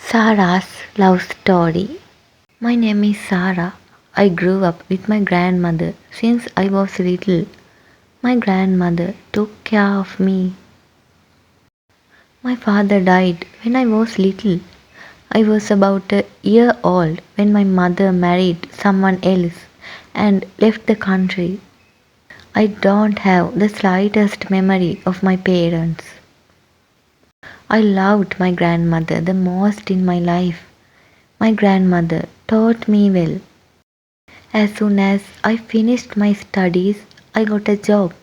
Sarah's love story. My name is Sarah. I grew up with my grandmother since I was little. My grandmother took care of me. My father died when I was little. I was about a year old when my mother married someone else and left the country. I don't have the slightest memory of my parents. I loved my grandmother the most in my life. My grandmother taught me well. As soon as I finished my studies, I got a job.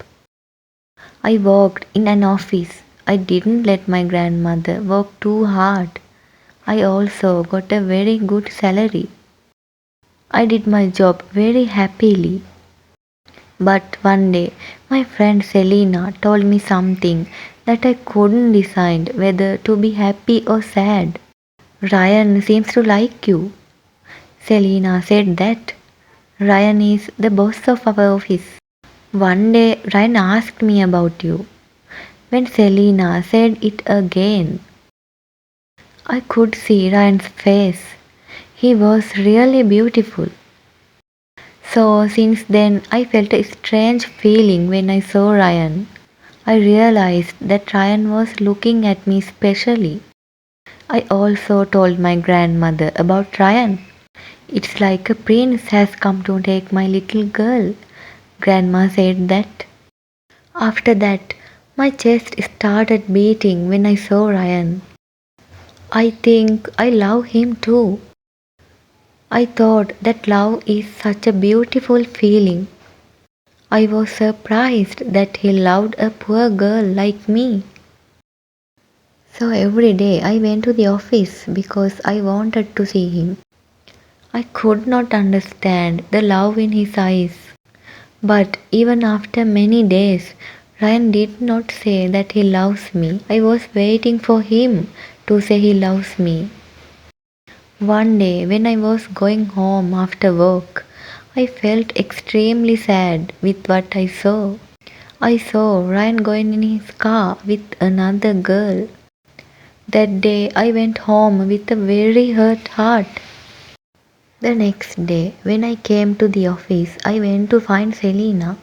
I worked in an office. I didn't let my grandmother work too hard. I also got a very good salary. I did my job very happily. But one day, my friend Selena told me something that I couldn't decide whether to be happy or sad. Ryan seems to like you. Selena said that. Ryan is the boss of our office. One day, Ryan asked me about you. When Selena said it again, I could see Ryan's face. He was really beautiful. So, since then, I felt a strange feeling when I saw Ryan. I realized that Ryan was looking at me specially. I also told my grandmother about Ryan. It's like a prince has come to take my little girl. Grandma said that. After that, my chest started beating when I saw Ryan. I think I love him too. I thought that love is such a beautiful feeling. I was surprised that he loved a poor girl like me. So every day I went to the office because I wanted to see him. I could not understand the love in his eyes. But even after many days, Ryan did not say that he loves me. I was waiting for him to say he loves me. One day, when I was going home after work, I felt extremely sad with what I saw. I saw Ryan going in his car with another girl. That day, I went home with a very hurt heart. The next day, when I came to the office, I went to find Selena.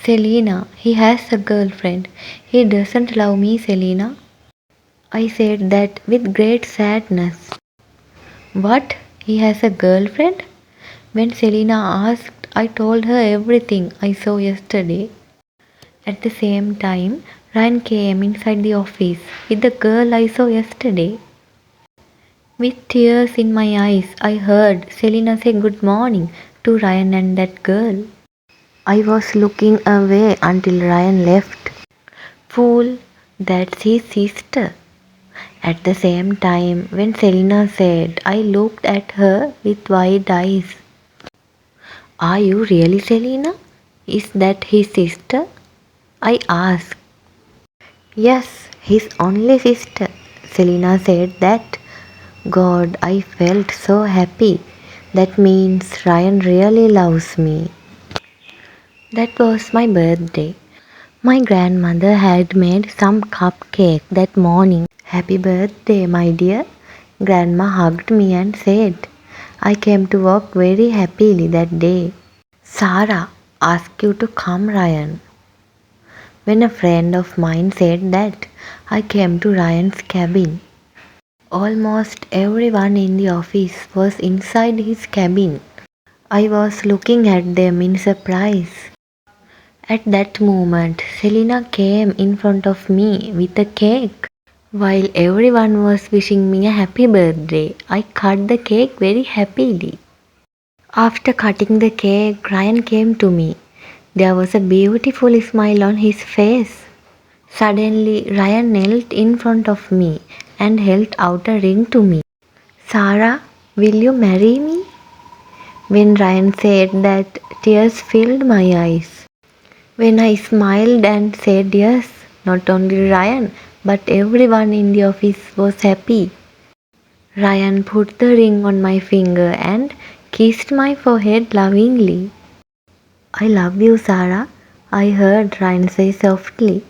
Selena, he has a girlfriend. He doesn't love me, Selena. I said that with great sadness. What? He has a girlfriend? When Selena asked, I told her everything I saw yesterday. At the same time, Ryan came inside the office with the girl I saw yesterday. With tears in my eyes, I heard Selena say good morning to Ryan and that girl. I was looking away until Ryan left. Fool, that's his sister. At the same time, when Selena said, I looked at her with wide eyes. Are you really Selena? Is that his sister? I asked. Yes, his only sister. Selena said that. God, I felt so happy. That means Ryan really loves me. That was my birthday. My grandmother had made some cupcake that morning. Happy birthday, my dear. Grandma hugged me and said, I came to work very happily that day. Sarah asked you to come, Ryan. When a friend of mine said that, I came to Ryan's cabin. Almost everyone in the office was inside his cabin. I was looking at them in surprise. At that moment, Selena came in front of me with a cake. While everyone was wishing me a happy birthday, I cut the cake very happily. After cutting the cake, Ryan came to me. There was a beautiful smile on his face. Suddenly, Ryan knelt in front of me and held out a ring to me. Sarah, will you marry me? When Ryan said that, tears filled my eyes. When I smiled and said yes, not only Ryan but everyone in the office was happy. Ryan put the ring on my finger and kissed my forehead lovingly. I love you, Sarah, I heard Ryan say softly.